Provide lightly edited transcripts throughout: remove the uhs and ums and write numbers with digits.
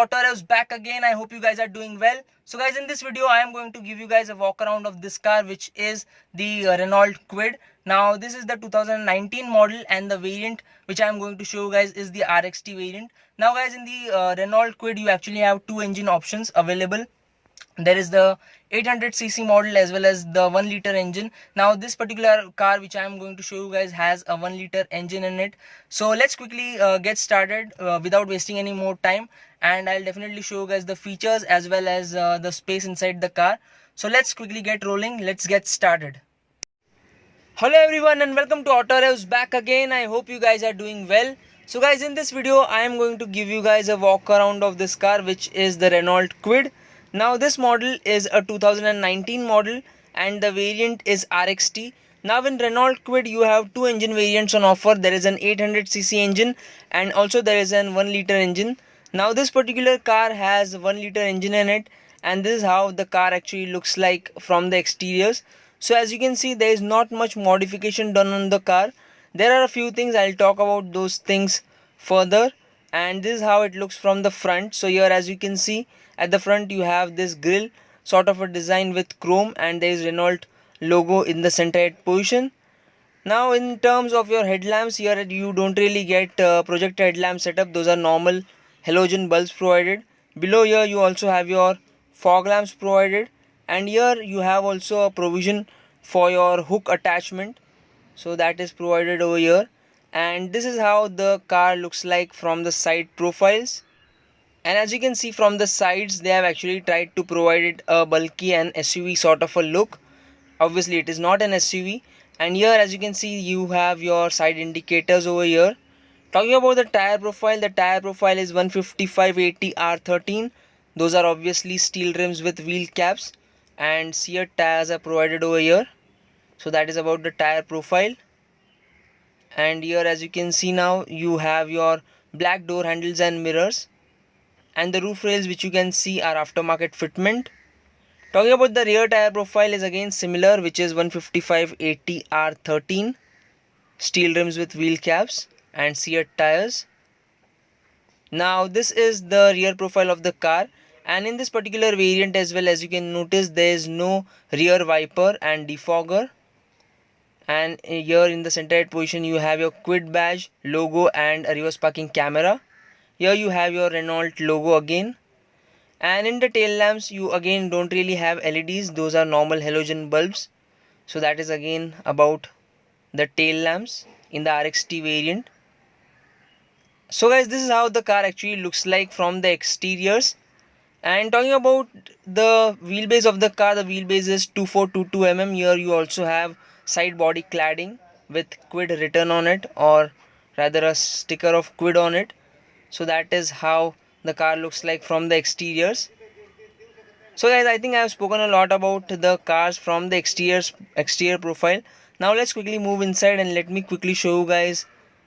AutoRevzz back again. I hope you guys are doing well. So guys, in this video I am going to give you guys a walk around of this car, which is the Renault Kwid. Now this is the 2019 model, and the variant which I am going to show you guys is the RXT variant. Now guys, in the Renault Kwid you actually have two engine options available. There is the 800cc model as well as the 1 liter engine. Now this particular car which I am going to show you guys has a 1 liter engine in it. So let's quickly get started without wasting any more time, and I'll definitely show you guys the features as well as the space inside the car. So let's quickly get rolling. Let's get started. Hello everyone and welcome to AutoRevzz back again. I hope you guys are doing well. So guys, in this video I am going to give you guys a walk around of this car, which is the Renault Kwid. Now this model is a 2019 model and the variant is RXT. Now in Renault Kwid you have two engine variants on offer. There is an 800cc engine and also there is an 1 liter engine. Now this particular car has 1 liter engine in it, and this is how the car actually looks like from the exteriors. So as you can see, there is not much modification done on the car. There are a few things, I'll talk about those things further. And this is how it looks from the front. So here as you can see, at the front you have this grille sort of a design with chrome, and there is Renault logo in the center head position. Now in terms of your headlamps, here you don't really get projector headlamp setup. Those are normal halogen bulbs provided. Below here you also have your fog lamps provided, and here you have also a provision for your hook attachment, so that is provided over here. And this is how the car looks like from the side profiles. And as you can see from the sides, they have actually tried to provide it a bulky and SUV sort of a look. Obviously it is not an SUV. And here as you can see, you have your side indicators over here. Talking about the tire profile is 155/80 R13. Those are obviously steel rims with wheel caps, and seat tires are provided over here. So that is about the tire profile. And here as you can see, now you have your black door handles and mirrors, and the roof rails which you can see are aftermarket fitment. Talking about the rear tire profile is again similar, which is 155/80 R13, steel rims with wheel caps and seat tires. Now this is the rear profile of the car, and in this particular variant as well, as you can notice, there is no rear wiper and defogger. And here in the center head position you have your Kwid badge, logo and a reverse parking camera. Here you have your Renault logo again. And in the tail lamps you again don't really have LEDs. Those are normal halogen bulbs. So that is again about the tail lamps in the RXT variant. So guys, this is how the car actually looks like from the exteriors. And talking about the wheelbase of the car, the wheelbase is 2422 mm. Here you also have side body cladding with Kwid written on it, or rather a sticker of Kwid on it. So that is how the car looks like from the exteriors. So guys, I think I have spoken a lot about the cars from the exterior profile. Now let's quickly move inside and let me quickly show you guys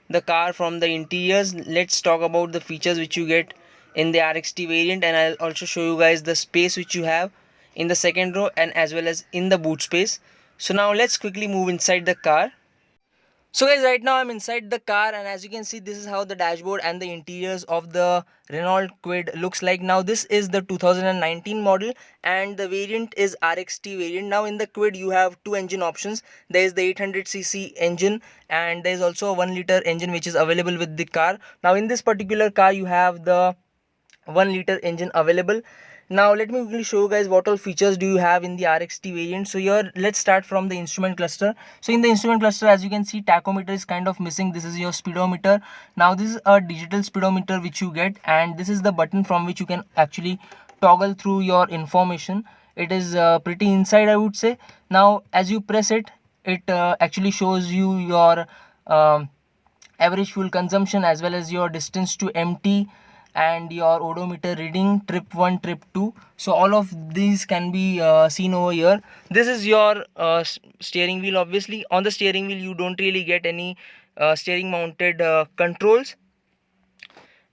the car from the interiors. Let's talk about the features which you get in the RXT variant, and I'll also show you guys the space which you have in the second row and as well as in the boot space. So now let's quickly move inside the car. So guys, right now I'm inside the car, and as you can see, this is how the dashboard and the interiors of the Renault Kwid looks like. Now this is the 2019 model and the variant is RXT variant. Now in the Kwid you have two engine options. There is the 800cc engine and there is also a 1 liter engine which is available with the car. Now in this particular car you have the 1 liter engine available. Now let me quickly show you guys what all features do you have in the RXT variant. So here let's start from the instrument cluster. So in the instrument cluster, as you can see, tachometer is kind of missing. This is your speedometer. Now this is a digital speedometer which you get, and this is the button from which you can actually toggle through your information. It is pretty inside, I would say. Now as you press it, it actually shows you your average fuel consumption as well as your distance to empty and your odometer reading, trip 1, trip 2. So all of these can be seen over here. This is your steering wheel. Obviously on the steering wheel you don't really get any steering mounted controls.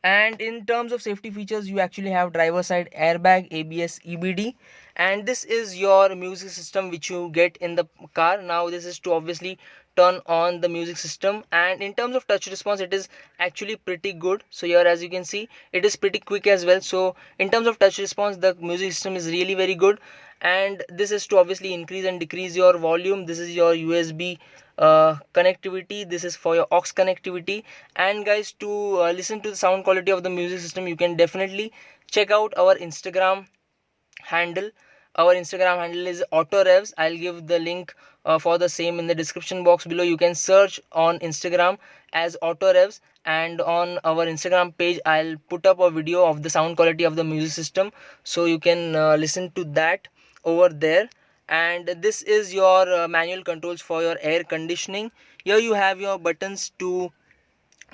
And in terms of safety features, you actually have driver side airbag, ABS, EBD, and this is your music system which you get in the car. Now this is to obviously turn on the music system, and in terms of touch response it is actually pretty good. So here as you can see it is pretty quick as well. So in terms of touch response the music system is really very good, and this is to obviously increase and decrease your volume. This is your USB connectivity, this is for your aux connectivity. And guys, to listen to the sound quality of the music system you can definitely check out our Instagram handle. Our Instagram handle is AutoRevzz. I'll give the link for the same in the description box below. You can search on Instagram as AutoRevzz, and on our Instagram page I'll put up a video of the sound quality of the music system, so you can listen to that over there. And this is your manual controls for your air conditioning. Here you have your buttons to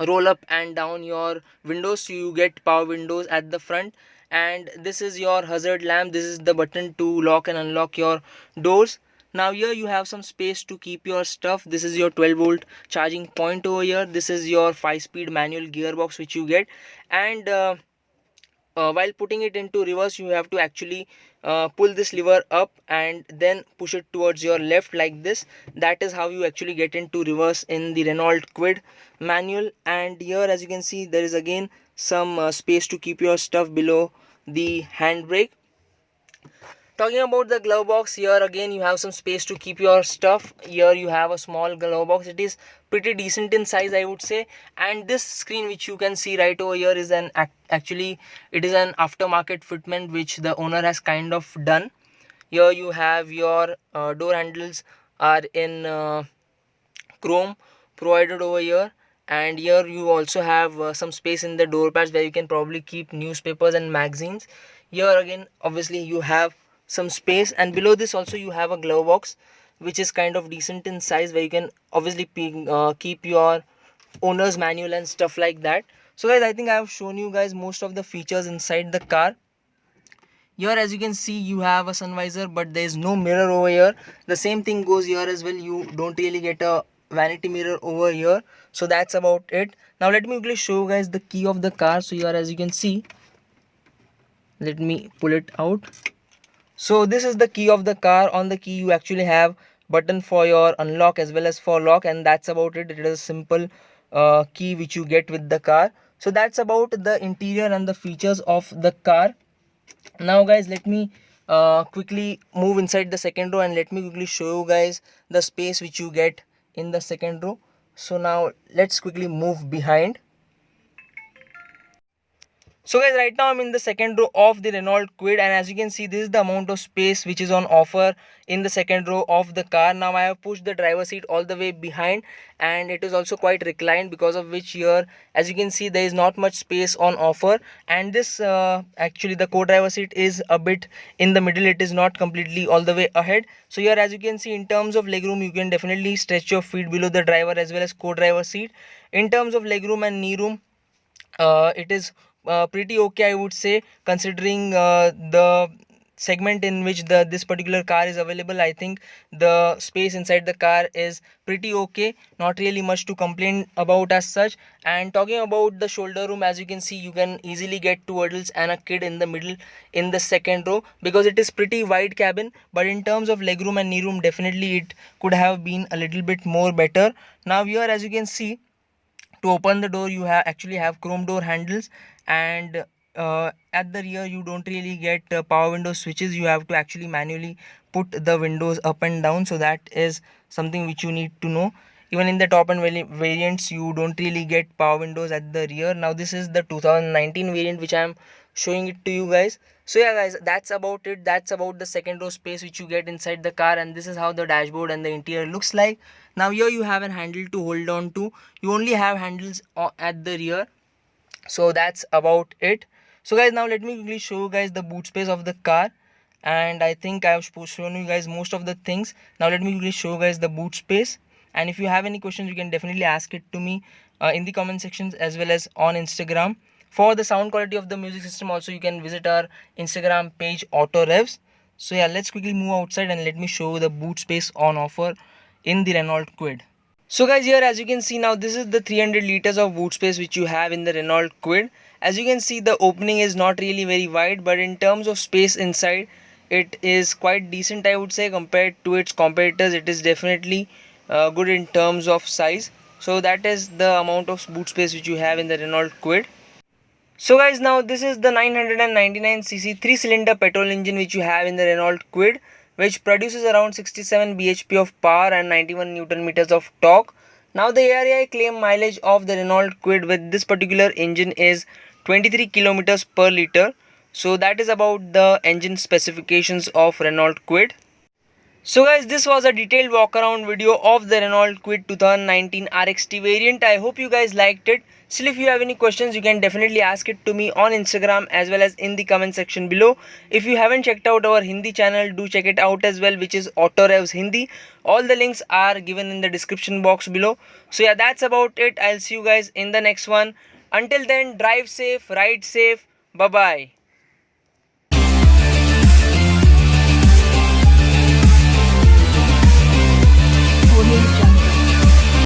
roll up and down your windows, so you get power windows at the front. And this is your hazard lamp, this is the button to lock and unlock your doors. Now here you have some space to keep your stuff. This is your 12-volt charging point over here. This is your 5-speed manual gearbox which you get, and while putting it into reverse you have to actually pull this lever up and then push it towards your left like this. That is how you actually get into reverse in the Renault Kwid manual. And here as you can see there is again some space to keep your stuff below the handbrake. Talking about the glove box, here again you have some space to keep your stuff. Here you have a small glove box, it is pretty decent in size I would say. And this screen which you can see right over here is an actually it is an aftermarket fitment which the owner has kind of done. Here you have your door handles are in chrome provided over here, and here you also have some space in the door pads where you can probably keep newspapers and magazines. Here again obviously you have some space, and below this also you have a glove box which is kind of decent in size where you can obviously keep your owner's manual and stuff like that. So guys, I think I have shown you guys most of the features inside the car. Here as you can see you have a sun visor, but there is no mirror over here. The same thing goes here as well, you don't really get a vanity mirror over here. So that's about it. Now let me quickly show you guys the key of the car. So here as you can see, let me pull it out. So this is the key of the car. On the key you actually have button for your unlock as well as for lock, and that's about it. It is a simple key which you get with the car. So that's about the interior and the features of the car. Now guys, let me quickly move inside the second row and let me quickly show you guys the space which you get in the second row. So now let's quickly move behind. So guys, right now I'm in the second row of the Renault Kwid, and as you can see this is the amount of space which is on offer in the second row of the car. Now I have pushed the driver seat all the way behind, and it is also quite reclined, because of which here as you can see there is not much space on offer. And this actually the co-driver seat is a bit in the middle, it is not completely all the way ahead. So here as you can see in terms of legroom you can definitely stretch your feet below the driver as well as co-driver seat. In terms of legroom and knee room, it is pretty okay I would say, considering the segment in which this particular car is available. I think the space inside the car is pretty okay, not really much to complain about as such. And talking about the shoulder room, as you can see you can easily get 2 adults and a kid in the middle in the second row, because it is pretty wide cabin. But in terms of legroom and knee room, definitely it could have been a little bit more better. Now here as you can see, to open the door you actually have chrome door handles, and at the rear you don't really get power window switches. You have to actually manually put the windows up and down, so that is something which you need to know. Even in the top end variants you don't really get power windows at the rear. Now this is the 2019 variant which I am showing it to you guys. So yeah guys, that's about it. That's about the second row space which you get inside the car, and this is how the dashboard and the interior looks like. Now here you have a handle to hold on to. You only have handles at the rear. So that's about it. So guys, now let me quickly show you guys the boot space of the car, and I think I have shown you guys most of the things. Now let me quickly show you guys the boot space, and if you have any questions you can definitely ask it to me in the comment sections as well as on Instagram. For the sound quality of the music system also you can visit our Instagram page AutoRevzz. So yeah, let's quickly move outside and let me show you the boot space on offer in the Renault Kwid. So guys, here as you can see, now this is the 300 liters of boot space which you have in the Renault Kwid. As you can see the opening is not really very wide, but in terms of space inside it is quite decent, I would say, compared to its competitors. It is definitely good in terms of size. So that is the amount of boot space which you have in the Renault Kwid. So guys, now this is the 999cc 3-cylinder petrol engine which you have in the Renault Kwid, which produces around 67 bhp of power and 91 Newton meters of torque. Now the ARAI claim mileage of the Renault Kwid with this particular engine is 23 kilometers per liter. So that is about the engine specifications of Renault Kwid. So guys, this was a detailed walk around video of the Renault Kwid 2019 RXT variant. I hope you guys liked it. Still, if you have any questions, you can definitely ask it to me on Instagram as well as in the comment section below. If you haven't checked out our Hindi channel, do check it out as well, which is AutoRevzz Hindi. All the links are given in the description box below. So yeah, that's about it. I'll see you guys in the next one. Until then, drive safe, ride safe. Bye bye.